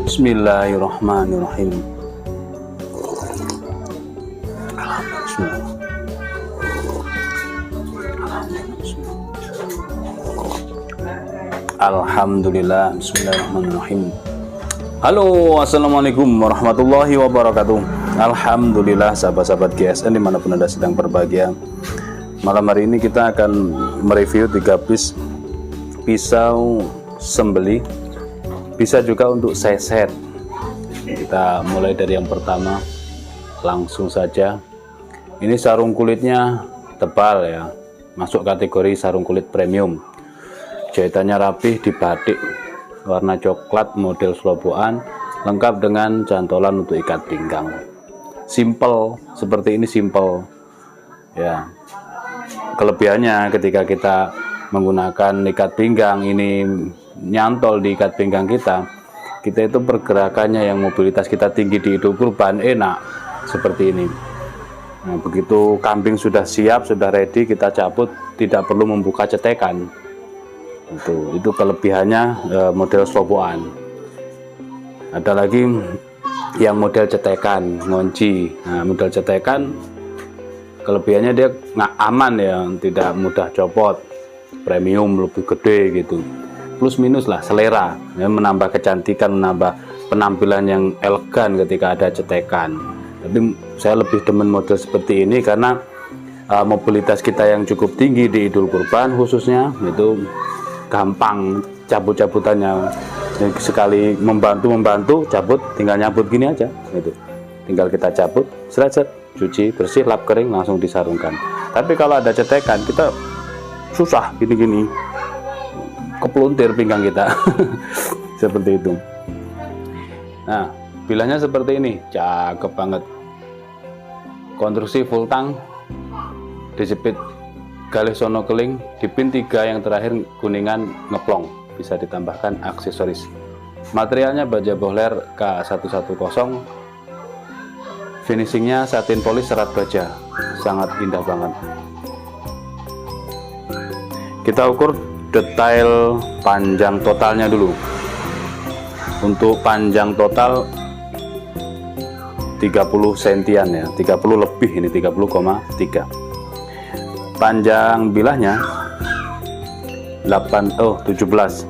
Bismillahirrahmanirrahim. Alhamdulillah. Bismillahirrahmanirrahim. Halo, assalamualaikum warahmatullahi wabarakatuh. Alhamdulillah, sahabat-sahabat GSN dimanapun Anda sedang berbahagia. Malam hari ini kita akan mereview 3 piece pisau sembelih, bisa juga untuk seset. Kita mulai dari yang pertama, langsung saja. Ini sarung kulitnya tebal ya, masuk kategori sarung kulit premium. Jahitannya rapih di batik warna coklat model sloboan, lengkap dengan cantolan untuk ikat pinggang. Simple, seperti ini simple ya. Kelebihannya ketika kita menggunakan ikat pinggang ini nyantol di ikat pinggang kita itu pergerakannya yang mobilitas kita tinggi di Idul Kurban enak seperti ini. Nah, begitu kambing sudah siap, sudah ready, kita cabut, tidak perlu membuka cetekan. Itu kelebihannya model sloboan. Ada lagi yang model cetekan, ngunci. Nah, model cetekan kelebihannya dia nggak aman ya, tidak mudah copot, premium, lebih gede gitu. Plus minus lah selera ya, menambah kecantikan, menambah penampilan yang elegan ketika ada cetekan. Tapi saya lebih demen model seperti ini karena mobilitas kita yang cukup tinggi di Idul Kurban khususnya itu gampang cabut-cabutannya. Sekali membantu cabut, tinggal nyabut gini aja gitu. Tinggal kita cabut, seret, cuci bersih, lap kering, langsung disarungkan. Tapi kalau ada cetekan kita susah gini-gini, kepeluntir pinggang kita. Seperti itu. Nah, bilahnya seperti ini, cakep banget. Konstruksi full tang, dijepit galih sono keling, di pin 3 yang terakhir kuningan ngeplong, bisa ditambahkan aksesoris. Materialnya baja bohler K110, finishingnya satin polis serat baja, sangat indah banget. Kita ukur detail panjang totalnya dulu. Untuk panjang total 30 sentian ya, 30 lebih, ini 30,3. Panjang bilahnya 17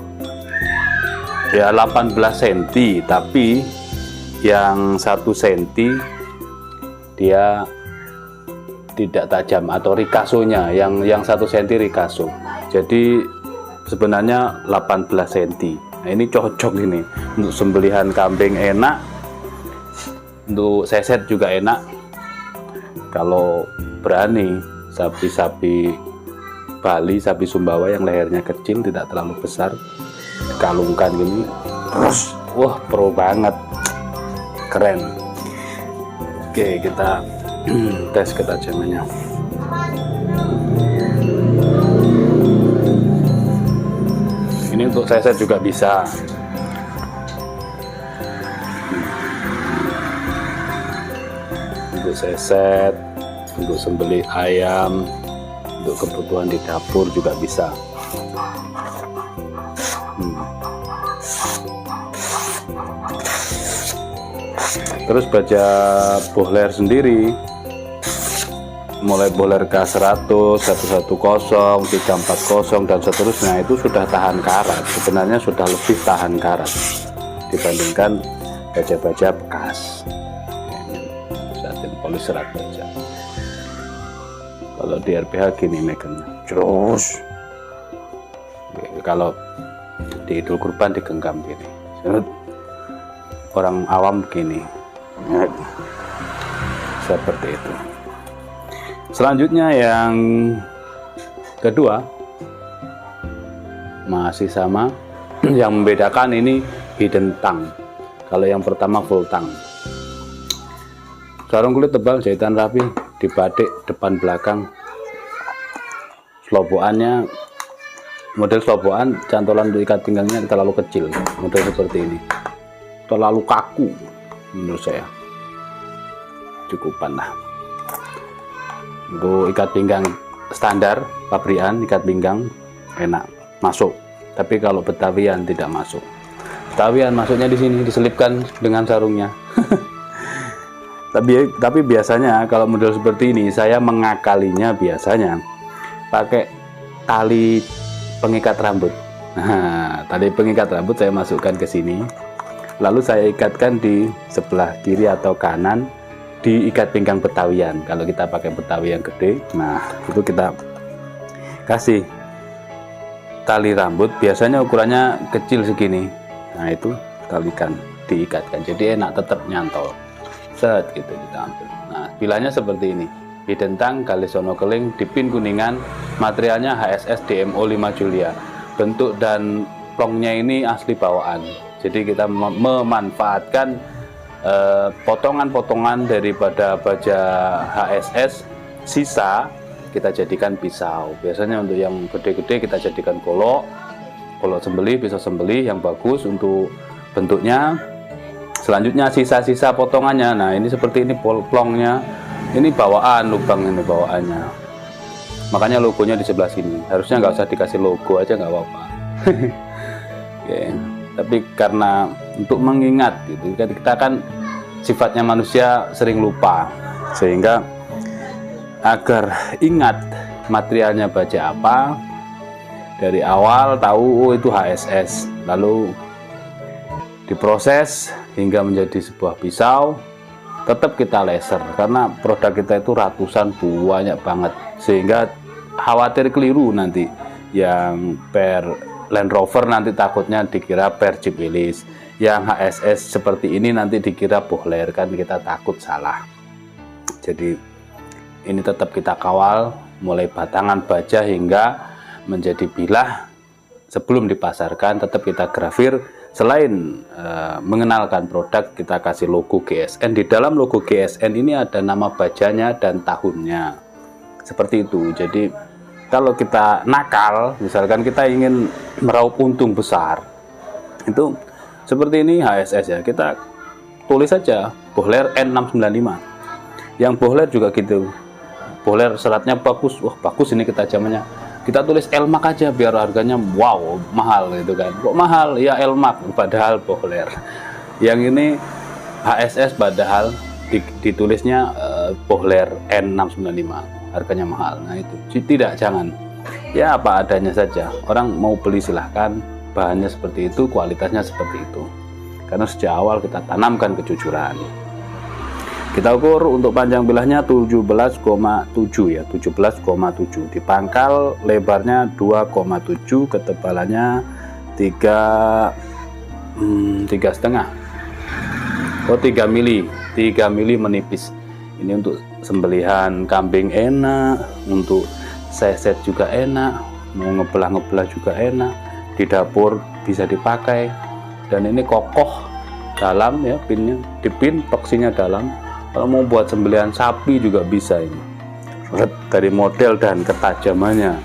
ya, 18 cm, tapi yang 1 cm dia tidak tajam atau rikasonya, yang 1 cm rikaso. Jadi sebenarnya 18 cm. Nah, ini cocok ini untuk sembelihan kambing, enak, untuk seset juga enak. Kalau berani sapi-sapi Bali, sapi Sumbawa yang lehernya kecil, tidak terlalu besar, dikalungkan gini, terus wah pro banget, keren. Oke, kita tes ketajamannya. Ini untuk seset juga bisa. Untuk seset, untuk sembelih ayam, untuk kebutuhan di dapur juga bisa. Terus baja bohler sendiri, mulai bohler K100, 110, 340 dan seterusnya, itu sudah tahan karat. Sebenarnya sudah lebih tahan karat dibandingkan baja-baja bekas. Satin polis serat baja. Kalau di RPH gini megannya, terus kalau di Idul Kurban digenggam gini. Orang awam begini, seperti itu. Selanjutnya yang kedua masih sama, yang membedakan ini hidden tang. Kalau yang pertama full tang. Sarung kulit tebal, jahitan rapi, dibatik depan belakang. Selobokannya model selobokan, cantolan untuk ikat pinggangnya terlalu kecil, model seperti ini, terlalu kaku menurut saya. Cukupan lah. Untuk ikat pinggang standar pabrikan, ikat pinggang enak masuk, tapi kalau Betawian tidak masuk. Betawian masuknya di sini, diselipkan dengan sarungnya. tapi biasanya kalau model seperti ini saya mengakalinya biasanya pakai tali pengikat rambut. Nah, tali pengikat rambut saya masukkan ke sini, lalu saya ikatkan di sebelah kiri atau kanan di ikat pinggang Betawian. Kalau kita pakai Betawi yang gede, nah itu kita kasih tali rambut, biasanya ukurannya kecil segini. Nah itu talikan, diikatkan, jadi enak, tetap nyantol. Set gitu kita ambil. Nah bilanya seperti ini. Hidden tang Galisono Keling, dipin Kuningan, materialnya HSS DMO 5 Julia. Bentuk dan plongnya ini asli bawaan. Jadi kita memanfaatkan potongan-potongan daripada baja HSS sisa, kita jadikan pisau. Biasanya untuk yang gede-gede kita jadikan golok sembelih, pisau sembelih yang bagus untuk bentuknya. Selanjutnya sisa-sisa potongannya, nah ini seperti ini plongnya, ini bawaan, lubang ini bawaannya, makanya logonya di sebelah sini. Harusnya nggak usah dikasih logo aja, nggak apa-apa. Okay. Tapi karena untuk mengingat gitu, kita kan sifatnya manusia sering lupa, sehingga agar ingat materialnya baja apa, dari awal tahu oh itu HSS, lalu diproses hingga menjadi sebuah pisau. Tetap kita laser karena produk kita itu ratusan, banyak banget, sehingga khawatir keliru nanti. Yang per Land Rover nanti takutnya dikira per Jeep Willys, yang HSS seperti ini nanti dikira bohler, kan kita takut salah. Jadi ini tetap kita kawal mulai batangan baja hingga menjadi bilah. Sebelum dipasarkan tetap kita grafir. Selain mengenalkan produk, kita kasih logo GSN. Di dalam logo GSN ini ada nama bajanya dan tahunnya, seperti itu. Jadi kalau kita nakal, misalkan kita ingin meraup untung besar, itu seperti ini HSS ya, kita tulis saja bohler N695. Yang bohler juga gitu, bohler seratnya bagus, wah bagus ini ketajamannya, kita tulis Elmak aja biar harganya wow mahal gitu kan. Kok mahal? Ya Elmak, padahal bohler. Yang ini HSS padahal ditulisnya bohler N695, harganya mahal. Nah itu tidak, jangan, ya apa adanya saja. Orang mau beli silahkan, bahannya seperti itu, kualitasnya seperti itu, karena sejak awal kita tanamkan kejujuran. Kita ukur untuk panjang bilahnya 17,7 ya, 17,7, di pangkal lebarnya 2,7, ketebalannya 3,5, 3 mili menipis. Ini untuk sembelihan kambing enak, untuk seset juga enak, mau ngebelah juga enak, di dapur bisa dipakai, dan ini kokoh dalam ya, pinnya dipin, toksinya dalam. Kalau mau buat sembelihan sapi juga bisa ini, dari model dan ketajamannya.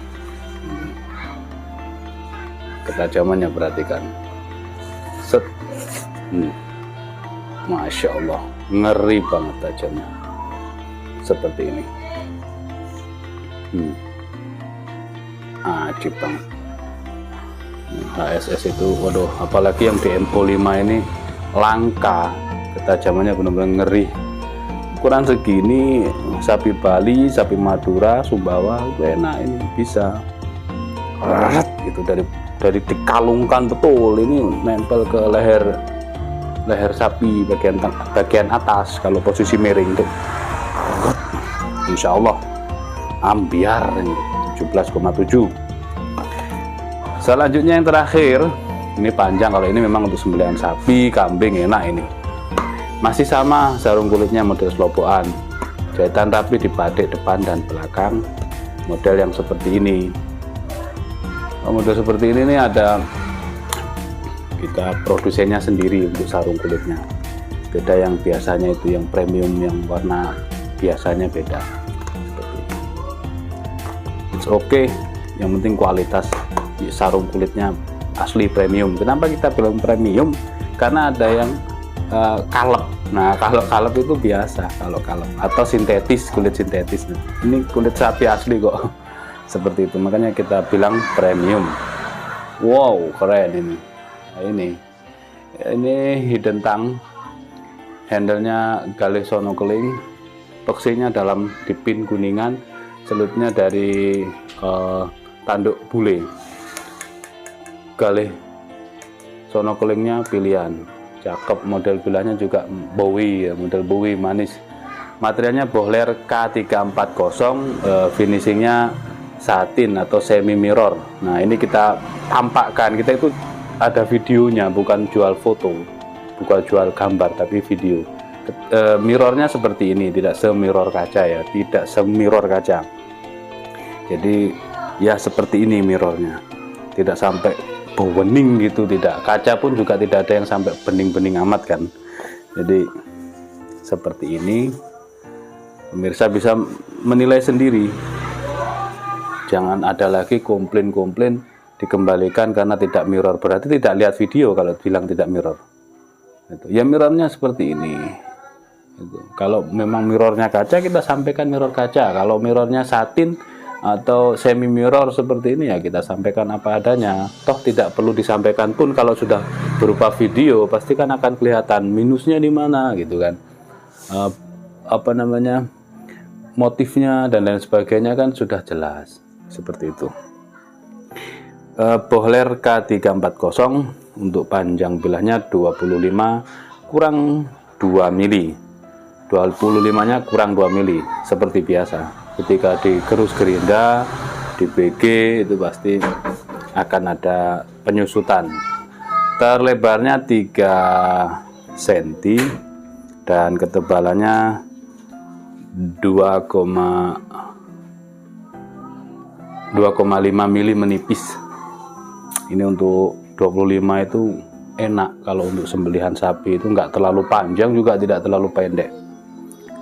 Ketajamannya perhatikan, set, Masya Allah, ngeri banget tajamnya, seperti ini. Ajib banget. HSS itu, waduh, apalagi yang di MO5 ini langka, ketajamannya benar-benar ngeri. Ukuran segini, sapi Bali, sapi Madura, Sumbawa itu enak, ini bisa gitu, dari dikalungkan betul, ini nempel ke leher sapi bagian atas kalau posisi miring tuh. Insya Allah ambiar ini 17,7. Selanjutnya yang terakhir, ini panjang, kalau ini memang untuk sembelihan sapi, kambing enak ini. Masih sama sarung kulitnya model selobokan, jahitan rapi di badik depan dan belakang, model yang seperti ini. Model seperti ini nih ada kita produsennya sendiri untuk sarung kulitnya, beda yang biasanya itu, yang premium yang warna biasanya beda. It's okay, yang penting kualitas sarung kulitnya asli premium. Kenapa kita bilang premium? Karena ada yang kalep. Nah, kalau kalep itu biasa, kalau kalep atau sintetis, kulit sintetis. Ini kulit sapi asli kok. Seperti itu, makanya kita bilang premium. Wow, keren ini. Nah, ini hidden tang, handle-nya galih sonokeling, toksinya dalam dipin kuningan, selutnya dari tanduk bule. Galih sonokelingnya pilihan, cakep, model bilahnya juga Bowie ya, model Bowie manis. Materialnya bohler K340, finishingnya satin atau semi mirror. Nah, ini kita tampakkan, kita itu ada videonya, bukan jual foto, bukan jual gambar, tapi video. Mirrornya seperti ini, tidak semirror kaca ya, tidak semirror kaca. Jadi ya seperti ini mirrornya, tidak sampai bening gitu, tidak. Kaca pun juga tidak ada yang sampai bening-bening amat kan. Jadi seperti ini, pemirsa bisa menilai sendiri. Jangan ada lagi komplain-komplain dikembalikan karena tidak mirror, berarti tidak lihat video kalau bilang tidak mirror. Ya mirrornya seperti ini. Kalau memang mirrornya kaca, kita sampaikan mirror kaca. Kalau mirrornya satin atau semi mirror seperti ini, ya kita sampaikan apa adanya. Toh tidak perlu disampaikan pun, kalau sudah berupa video pasti kan akan kelihatan minusnya di mana gitu kan. Apa namanya, motifnya dan lain sebagainya kan sudah jelas, seperti itu. Bohler K340 untuk panjang bilahnya 25 kurang 2 mili, 25 nya kurang 2 mili seperti biasa. Ketika digerus gerinda, di BG itu pasti akan ada penyusutan. Terlebarnya 3 cm dan ketebalannya 2,5 mili menipis. Ini untuk 25 itu enak. Kalau untuk sembelihan sapi itu nggak terlalu panjang juga tidak terlalu pendek.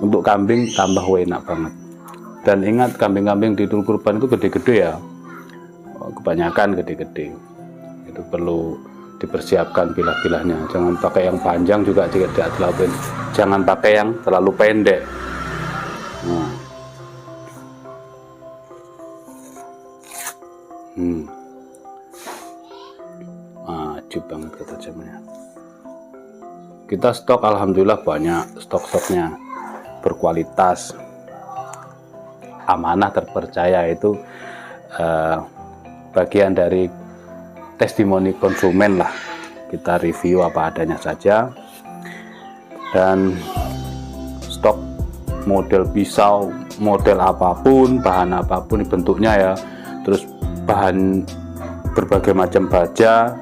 Untuk kambing tambah enak banget. Dan ingat, kambing-kambing di Idul Kurban itu gede-gede ya, kebanyakan gede-gede. Itu perlu dipersiapkan bilah-bilahnya. Jangan pakai yang panjang juga tidak terlalu, jangan pakai yang terlalu pendek. Nah. Ajib banget ketajamannya. Kita stok alhamdulillah banyak, stok-stoknya berkualitas, amanah, terpercaya. Itu bagian dari testimoni konsumen lah. Kita review apa adanya saja. Dan stok model pisau, model apapun, bahan apapun bentuknya ya, terus bahan berbagai macam baja,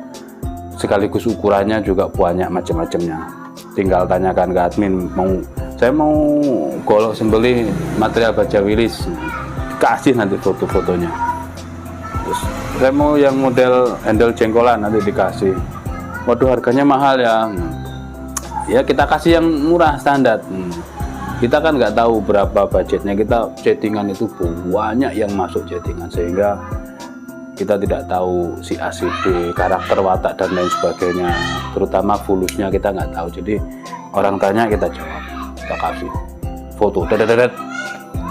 sekaligus ukurannya juga banyak macam-macamnya. Tinggal tanyakan ke admin mau saya mau golok sembelih material baja wilis, kasih nanti foto-fotonya. Terus saya mau yang model handle jengkolan, nanti dikasih. Waduh, harganya mahal ya kita kasih yang murah standar. Kita kan nggak tahu berapa budgetnya, kita chattingan itu banyak yang masuk chattingan, sehingga kita tidak tahu si A, si B, karakter watak dan lain sebagainya, terutama fulusnya kita nggak tahu. Jadi orang tanya kita jawab, kita kasih foto, dedet,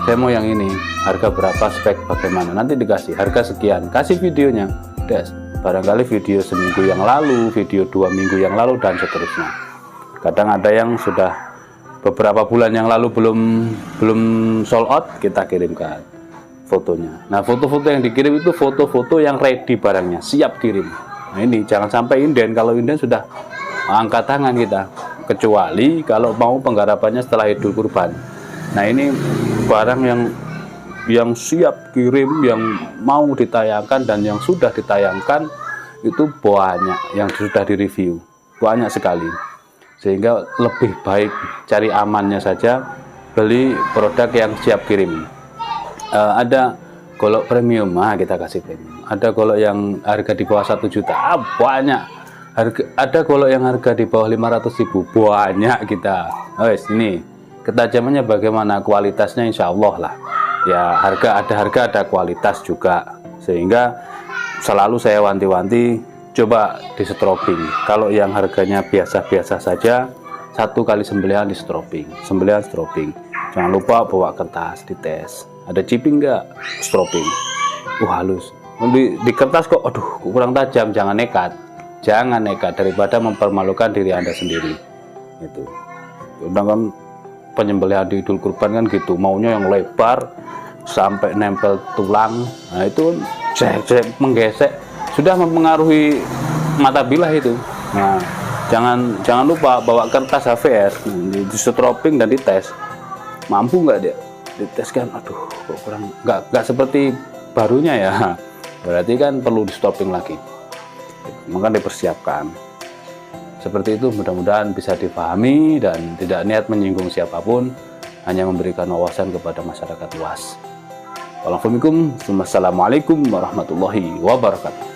saya mau yang ini, harga berapa, spek bagaimana, nanti dikasih harga sekian, kasih videonya, des, barangkali video seminggu yang lalu, video 2 minggu yang lalu, dan seterusnya. Kadang ada yang sudah beberapa bulan yang lalu belum sold out, kita kirimkan fotonya. Nah, foto-foto yang dikirim itu foto-foto yang ready barangnya, siap kirim. Nah, ini jangan sampai inden. Kalau inden sudah angkat tangan kita, kecuali kalau mau penggarapannya setelah Idul Kurban. Nah, ini barang yang siap kirim, yang mau ditayangkan dan yang sudah ditayangkan itu banyak, yang sudah direview banyak sekali, sehingga lebih baik cari amannya saja, beli produk yang siap kirim. Ada golok premium, kita kasih premium. Ada golok yang harga di bawah 1 juta, banyak. Ada golok yang harga di bawah 500.000, banyak kita. Ini ketajamannya bagaimana, kualitasnya insya Allah lah ya, harga ada kualitas juga, sehingga selalu saya wanti-wanti coba di strobing. Kalau yang harganya biasa-biasa saja, 1 kali sembelihan di strobing, jangan lupa bawa kertas dites, ada chipping enggak, strobing, halus di kertas kok, aduh kurang tajam, jangan nekat daripada mempermalukan diri Anda sendiri. Itu kan penyembelihan di Idul Kurban kan gitu, maunya yang lebar sampai nempel tulang. Nah, itu menggesek sudah mempengaruhi mata bilah itu. Nah, jangan lupa bawa kertas HVS, di strobing dan dites, mampu nggak dia, dites kan, aduh kok kurang, nggak seperti barunya ya, berarti kan perlu di strobing lagi, maka dipersiapkan. Seperti itu, mudah-mudahan bisa dipahami dan tidak niat menyinggung siapapun, hanya memberikan wawasan kepada masyarakat luas. Wassalamualaikum warahmatullahi wabarakatuh.